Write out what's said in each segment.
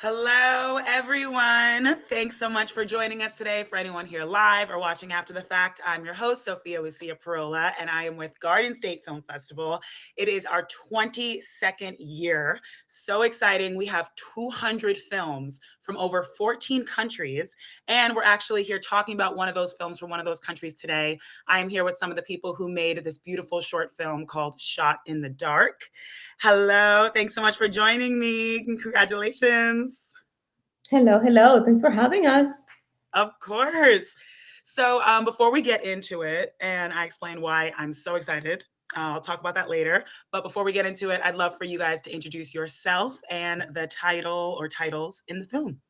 Hello, everyone. Thanks so much for joining us today. For anyone here live or watching after the fact, I'm your host, Sophia Lucia Parola, and I am with Garden State Film Festival. It is our 22nd year. So exciting. We have 200 films from over 14 countries, and we're actually here talking about one of those films from one of those countries today. I am here with some of the people who made this beautiful short film called Shot in the Dark. Hello. Thanks so much for joining me. Congratulations. Hello, hello. Thanks for having us. Of course. So, before we get into it, and I explain why I'm so excited, I'll talk about that later. But before we get into it, I'd love for you guys to introduce yourself and the title or titles in the film.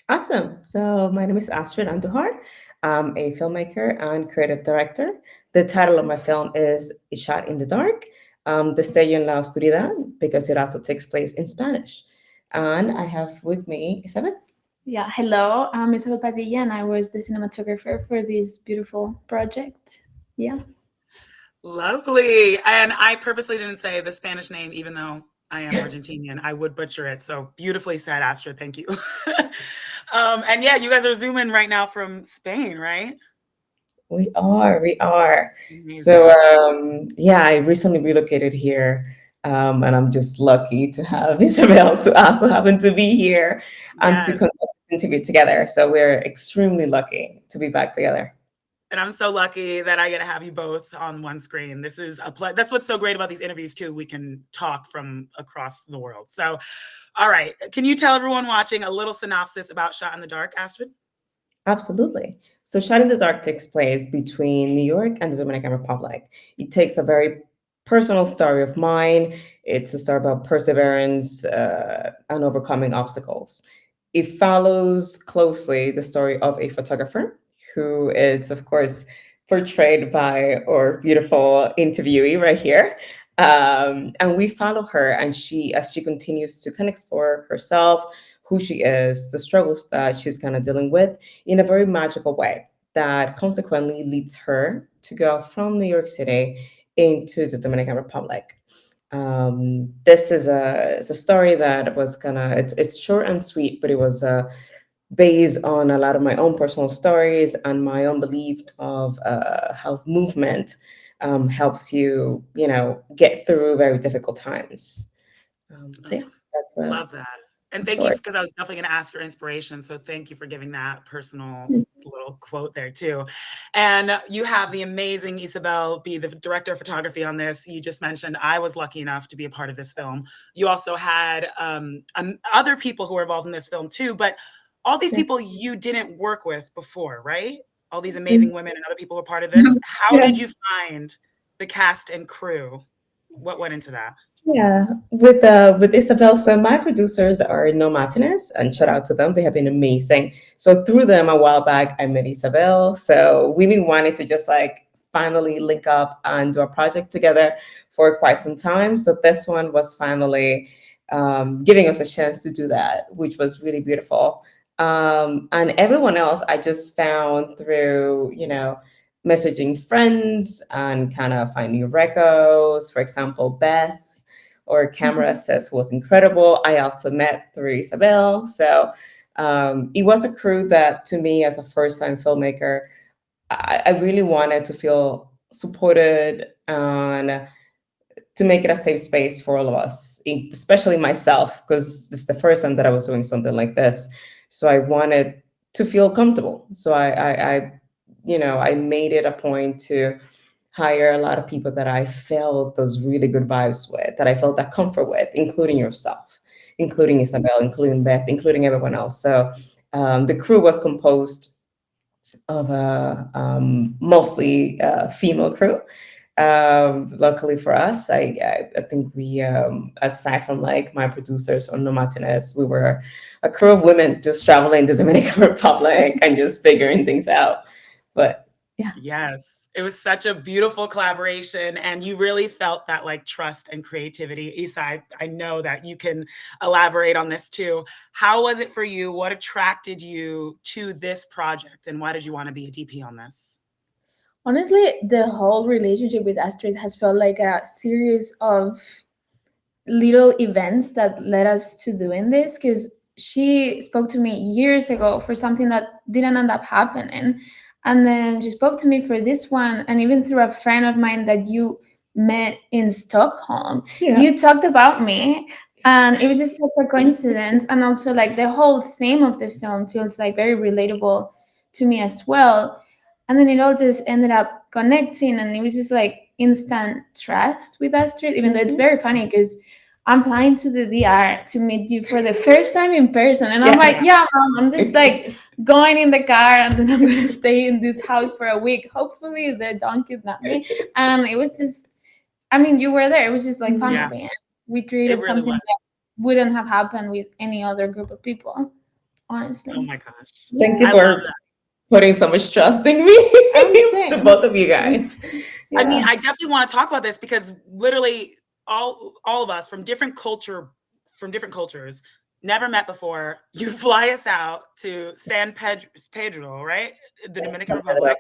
Awesome. So, my name is Astrid Andujar. I'm a filmmaker and creative director. The title of my film is Shot in the Dark, Destello en la Oscuridad, because it also takes place in Spanish. And I have with me Isabel. Yeah, hello, I'm Isabel Padilla, and I was the cinematographer for this beautiful project. Yeah. Lovely. And I purposely didn't say the Spanish name, even though I am Argentinian. I would butcher it. So beautifully said, Astrid. Thank you. And yeah, you guys are zooming right now from Spain, right? We are. So, Amazing. yeah, I recently relocated here, and I'm just lucky to have Isabel to also happen to be here and to Yes. conduct this interview together. So we're extremely lucky to be back together. And I'm so lucky that I get to have you both on one screen. This is a That's what's so great about these interviews too. We can talk from across the world. So, all right, can you tell everyone watching a little synopsis about Shot in the Dark, Astrid? Absolutely. So, Shot in the Dark takes place between New York and the Dominican Republic. It takes a very personal story of mine. It's a story about perseverance and overcoming obstacles. It follows closely the story of a photographer who is, of course, portrayed by our beautiful interviewee right here. And we follow her, and as she continues to kind of explore herself, who she is, the struggles that she's kind of dealing with in a very magical way that consequently leads her to go from New York City into the Dominican Republic. This is it's a story that was it's short and sweet, but it was based on a lot of my own personal stories and my own belief of how movement helps you, get through very difficult times. So yeah, that's a Love that. And thank you, short. because I was definitely going to ask your inspiration. So thank you for giving that personal Mm. little quote there too. And you have the amazing Isabel be the director of photography on this. You just mentioned I was lucky enough to be a part of this film. You also had other people who were involved in this film too, but all these Yeah. people you didn't work with before, right? All these Mm. amazing women and other people who were part of this. How Yeah. did you find the cast and crew? What went into that? Yeah, with Isabel, so my producers are No Martinez, and shout out to them. They have been amazing. So through them, a while back, I met Isabel. So we've been wanting to just like finally link up and do a project together for quite some time. So this one was finally giving us a chance to do that, which was really beautiful. And everyone else, I just found through, messaging friends and kind of finding recos. For example, Beth or camera Mhm. says was incredible. I also met through Isabel. So it was a crew that, to me, as a first time filmmaker, I really wanted to feel supported and to make it a safe space for all of us, especially myself, because it's the first time that I was doing something like this. So I wanted to feel comfortable. So I made it a point to hire a lot of people that I felt those really good vibes with, that I felt that comfort with, including yourself, including Isabel, including Beth, including everyone else. So the crew was composed of a mostly female crew. Luckily for us, I think we, aside from like my producers or No Martinez, we were a crew of women just traveling the Dominican Republic and just figuring things out. But yeah. Yes, it was such a beautiful collaboration, and you really felt that like trust and creativity. Isa, I know that you can elaborate on this too. How was it for you? What attracted you to this project, and why did you want to be a DP on this? Honestly, the whole relationship with Astrid has felt like a series of little events that led us to doing this, because she spoke to me years ago for something that didn't end up happening, and then she spoke to me for this one, and even through a friend of mine that you met in Stockholm, Yeah. you talked about me, and it was just such a coincidence. And also, like, the whole theme of the film feels like very relatable to me as well. And then it all just ended up connecting, and it was just like instant trust with Astrid, even though it's Mhm. very funny because I'm flying to the DR to meet you for the first time in person. And I'm like, Yeah. yeah, mom, I'm just like going in the car, and then I'm going to stay in this house for a week. Hopefully they don't kidnap me. And it was just, I mean, you were there. It was just like Mhm. Yeah, family. And we it created really something was. that wouldn't have happened with any other group of people, Oh honestly. my gosh. Thank you Yeah, I love for putting so much trust in me, I'm to saying. both of you guys. I mean, Yeah. I definitely want to talk about this because literally all of us from different cultures, never met before. You fly us out to Pedro, right? The Yes, Dominican San Pedro. Republic.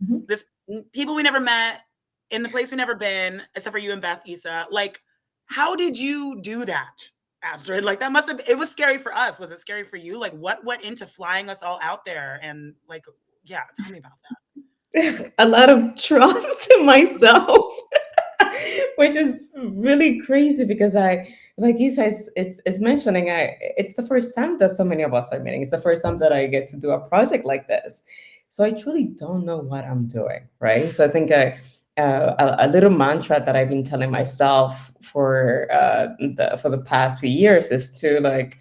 Mhm. This people we never met in the place we never been, except for you and Beth Isa. Like, how did you do that, Astrid? Like that must have it was scary for us. Was it scary for you? Like what went into flying us all out there? And like, yeah, tell me about that. A lot of trust in myself, which is really crazy because like Isa is mentioning, it's the first time that so many of us are meeting. It's the first time that I get to do a project like this. So I truly don't know what I'm doing, right? So I think a little mantra that I've been telling myself for the past few years is to like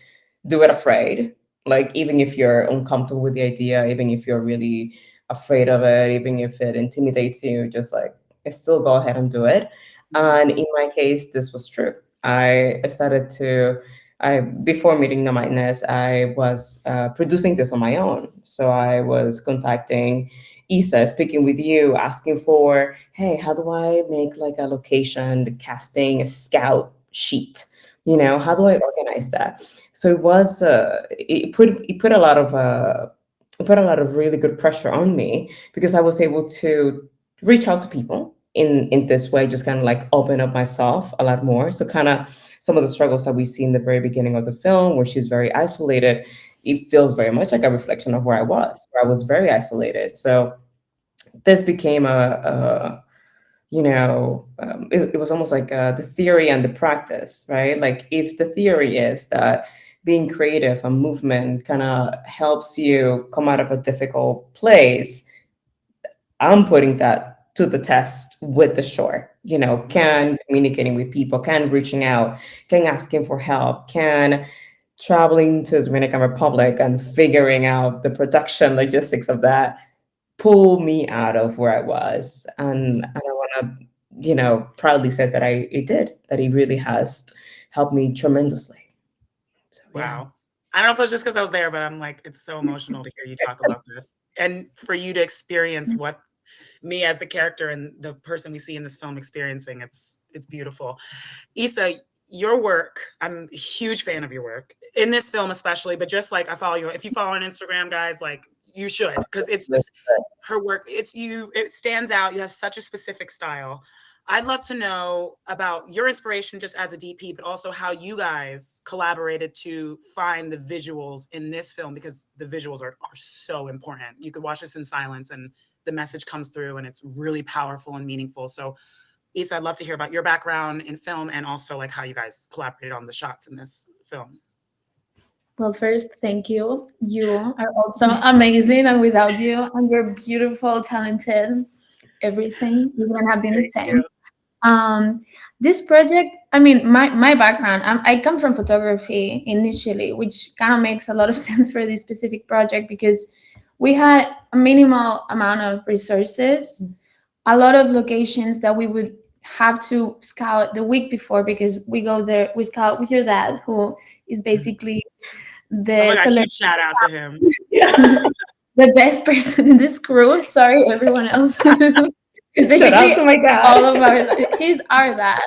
do it afraid. Like even if you're uncomfortable with the idea, even if you're really afraid of it, even if it intimidates you, just like still go ahead and do it. Mhm. And in my case, this was true. I started to, I before meeting the Mindness, I was producing this on my own. So I was contacting Isa, speaking with you, asking for, hey, how do I make like a location, the casting, a scout sheet? You know, how do I organize that? So it was, it put a lot of it put a lot of really good pressure on me because I was able to reach out to people in this way, just kind of like open up myself a lot more. So kind of some of the struggles that we see in the very beginning of the film, where she's very isolated, it feels very much like a reflection of where I was very isolated. So this became it was almost like the theory and the practice, right? Like if the theory is that being creative and movement kind of helps you come out of a difficult place, I'm putting that to the test with the short. You know, can communicating with people, can reaching out, can asking for help, can traveling to the Dominican Republic and figuring out the production logistics of that pull me out of where I was. And I want to, proudly say that it did, that it really has helped me tremendously. So yeah. Wow. I don't know if it's just because I was there, but I'm like, it's so emotional to hear you talk about this and for you to experience what me as the character and the person we see in this film experiencing. It's beautiful. Issa, your work, I'm a huge fan of your work in this film, especially, but just like I follow you. If you follow on Instagram, guys, like you should, because it's just her work. It stands out. You have such a specific style. I'd love to know about your inspiration just as a DP, but also how you guys collaborated to find the visuals in this film, because the visuals are so important. You could watch this in silence and the message comes through and it's really powerful and meaningful. So Issa, I'd love to hear about your background in film and also like how you guys collaborated on the shots in this film. Well, first, thank you. You are also amazing, and without you and your beautiful, talented everything, we wouldn't have been the Thank you. same. Um, this project, I mean, my background, I come from photography initially, which kind of makes a lot of sense for this specific project because we had a minimal amount of resources, a lot of locations that we would have to scout the week before because we go there, we scout with your dad, who is basically Oh my the God, select huge shout out to him. Yeah. the best person in this crew. Sorry, everyone else. It's Shout out basically to my all dad. of our. He's our dad,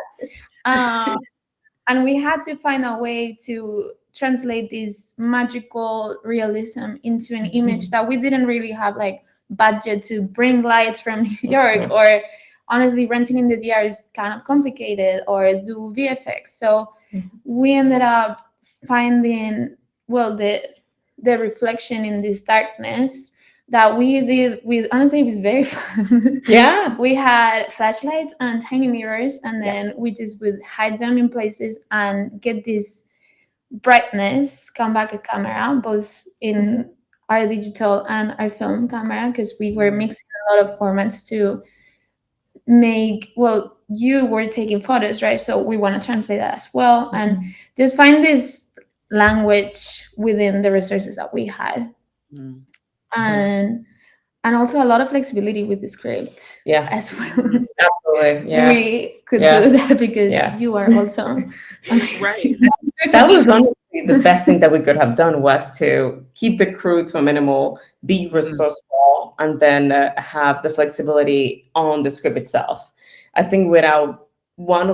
and we had to find a way to translate this magical realism into an image that we didn't really have like budget to bring lights from New York or honestly, renting in the DR is kind of complicated, or do VFX. So we ended up finding, well, the reflection in this darkness that we did with, honestly, it was very fun. Yeah. We had flashlights and tiny mirrors, and Yeah. then we just would hide them in places and get this brightness come back a camera, both in our digital and our film camera, because we were mixing a lot of formats to make, well, you were taking photos, right? So we want to translate that as well, and just find this language within the resources that we had. Mm. And also a lot of flexibility with the script, Yeah. as well. Absolutely. Yeah. We could Yeah. do that because Yeah. you are also amazing. Right. That was honestly the best thing that we could have done, was to keep the crew to a minimal, be resourceful, and then have the flexibility on the script itself. I think without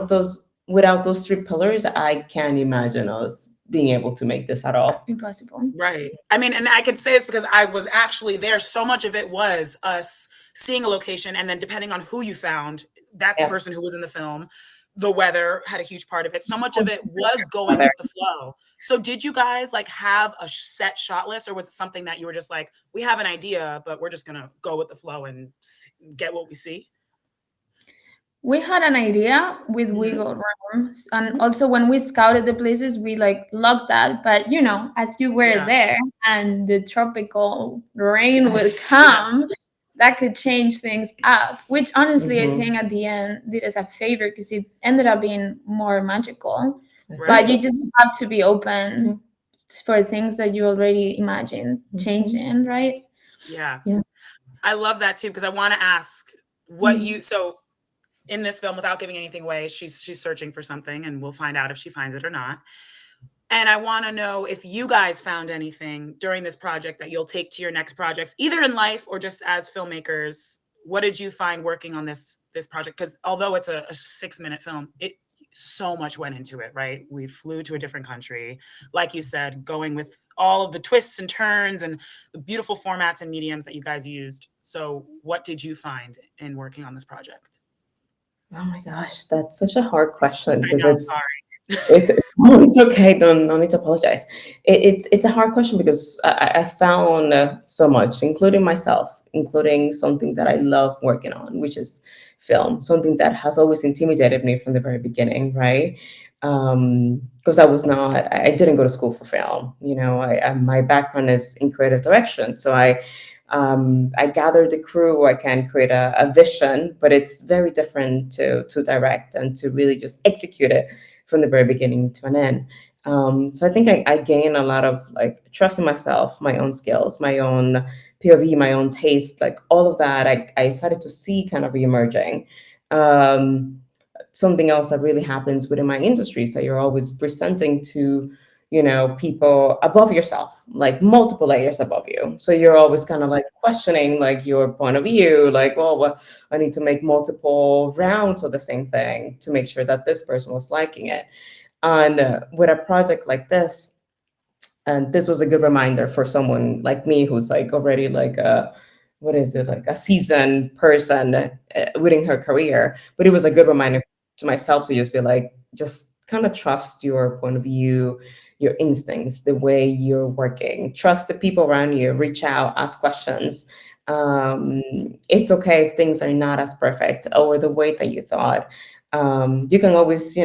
those three pillars, I can't imagine us being able to make this at all. Impossible. Right. I mean, and I could say this because I was actually there. So much of it was us seeing a location, and then depending on who you found, that's the Yeah. person who was in the film. The weather had a huge part of it. So much of it was going with the flow. So did you guys like have a set shot list, or was it something that you were just like, we have an idea, but we're just gonna go with the flow and get what we see? We had an idea with wiggle room, and also when we scouted the places, we like loved that. But as you were Yeah. there and the tropical rain would Yes. come, that could change things up. Which honestly, I Mhm. think at the end did us a favor because it ended up being more magical. Right. But you just have to be open for things that you already imagined changing, right? Yeah. Yeah. I love that too, because I want to ask what you, so in this film, without giving anything away, she's searching for something, and we'll find out if she finds it or not. And I want to know if you guys found anything during this project that you'll take to your next projects, either in life or just as filmmakers. What did you find working on this project? Because although it's a 6-minute film, it so much went into it, right? We flew to a different country, like you said, going with all of the twists and turns and the beautiful formats and mediums that you guys used. So what did you find in working on this project? Oh my gosh, that's such a hard question, I because know, it's sorry. it's okay. Don't no need to apologize. It's a hard question, because I found so much, including myself, including something that I love working on, which is film. Something that has always intimidated me from the very beginning, right? Because I didn't go to school for film. My background is in creative direction, so I gather the crew, I can create a vision, but it's very different to direct and to really just execute it from the very beginning to an end. So I think I gain a lot of like trust in myself, my own skills, my own POV, my own taste, like all of that. I started to see kind of reemerging. Um, Something else that really happens within my industry. So you're always presenting to, people above yourself, like multiple layers above you. So you're always kind of like questioning like your point of view, like, well, what, I need to make multiple rounds of the same thing to make sure that this person was liking it. And with a project like this, and this was a good reminder for someone like me who's like already like a, what is it, like a seasoned person within her career. But it was a good reminder to myself to just be like, just kind of trust your point of view, your instincts, the way you're working. Trust the people around you. Reach out, ask questions. It's okay if things are not as perfect or the way that you thought. You can always,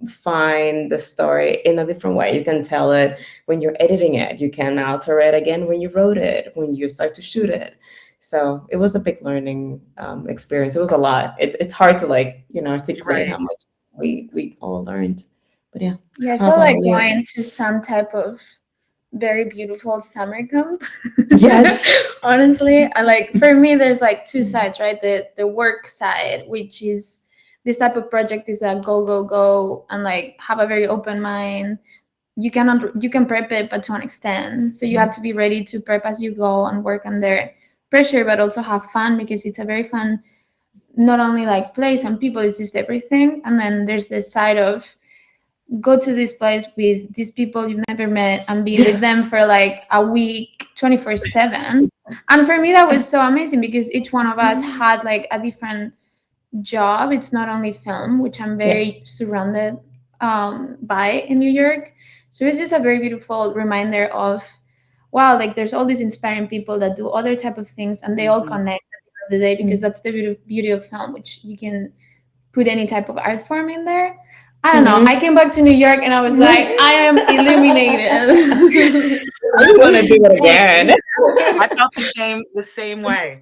find the story in a different way. You can tell it when you're editing it. You can alter it again when you wrote it, when you start to shoot it. So it was a big learning experience. It was a lot. It's hard to like, articulate Right. how much we all learned. But yeah. Yeah, I How felt about like you? going to some type of very beautiful summer camp. Yes. Honestly, I like, for me there's like two sides, right? The work side, which is this type of project is a go go go and like have a very open mind. You can prep it, but to an extent, so you have to be ready to prep as you go and work under pressure, but also have fun, because it's a very fun, not only like place and people, it's just everything. And then there's this side of go to this place with these people you've never met and be with them for like a week 24/7. And for me that was so amazing, because each one of us had like a different job. It's not only film, which I'm Yeah. very surrounded by in New York. So it's just a very beautiful reminder of, wow, like there's all these inspiring people that do other type of things, and they all Mhm. connect at the end of the day, because Mm. that's the beauty of film, which you can put any type of art form in there. I don't know. Mhm. I came back to New York and I was like, I am illuminated. I want to do it again. I felt the same way.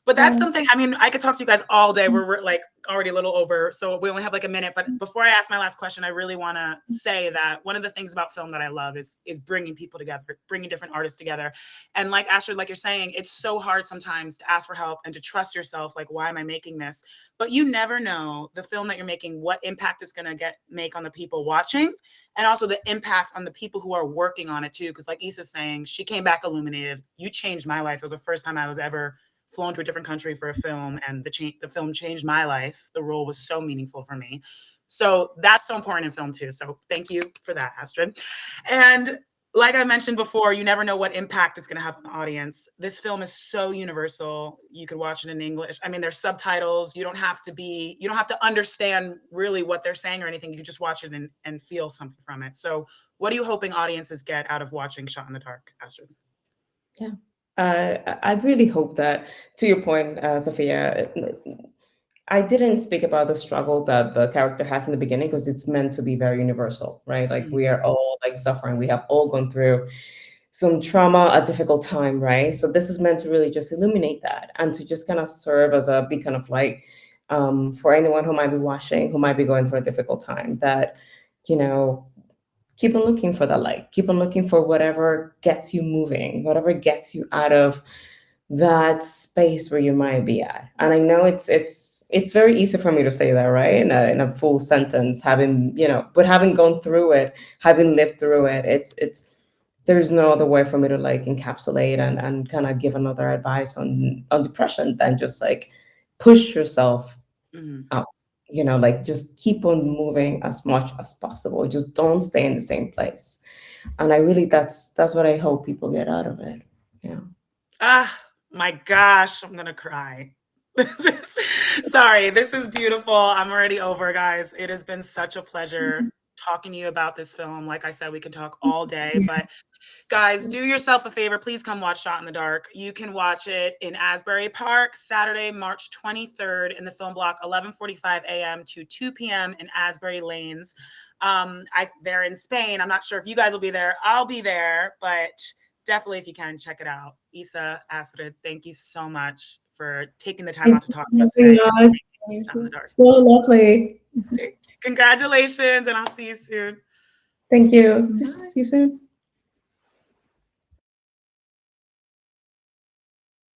But that's something, I mean, I could talk to you guys all day. We're like already a little over, so we only have like a minute. But before I ask my last question, I really want to say that one of the things about film that I love is bringing people together, bringing different artists together. And like Astrid, like you're saying, it's so hard sometimes to ask for help and to trust yourself. Like, why am I making this? But you never know the film that you're making, what impact it's going to make on the people watching, and also the impact on the people who are working on it too. Because like Issa's saying, she came back illuminated. You changed my life. It was the first time I was ever flown to a different country for a film, and the film changed my life. The role was so meaningful for me. So that's so important in film too. So thank you for that, Astrid. And like I mentioned before, you never know what impact it's going to have on the audience. This film is so universal. You could watch it in English. I mean, there's subtitles. You don't have to understand really what they're saying or anything. You can just watch it and feel something from it. So what are you hoping audiences get out of watching Shot in the Dark, Astrid? Yeah. I really hope that, to your point, Sophia, I didn't speak about the struggle that the character has in the beginning because it's meant to be very universal, right? Like we are all like suffering. We have all gone through some trauma, a difficult time, right? So this is meant to really just illuminate that and to just kind of serve as a beacon of light for anyone who might be watching, who might be going through a difficult time. That, you know, keep on looking for that light. Keep on looking for whatever gets you moving, whatever gets you out of that space where you might be at. And I know it's very easy for me to say that, right? In a full sentence, having, but having gone through it, having lived through it, it's there's no other way for me to like encapsulate and kind of give another advice on depression than just like push yourself Mhm. out. Like just keep on moving as much as possible. Just don't stay in the same place. And I really that's what I hope people get out of it. Yeah. Ah, my gosh, I'm gonna cry. Sorry, this is beautiful. I'm already over, guys. It has been such a pleasure talking to you about this film. Like I said, we can talk all day, but guys, do yourself a favor. Please come watch Shot in the Dark. You can watch it in Asbury Park, Saturday, March 23rd in the Film Block, 11:45 a.m. to 2 p.m. in Asbury Lanes. They're in Spain. I'm not sure if you guys will be there. I'll be there, but definitely if you can, check it out. Issa, Astrid, thank you so much for taking the time Thank out to you talk to for us having today. us. Shot in the Dark. So lovely. Congratulations, and I'll see you soon. Thank you. See you soon.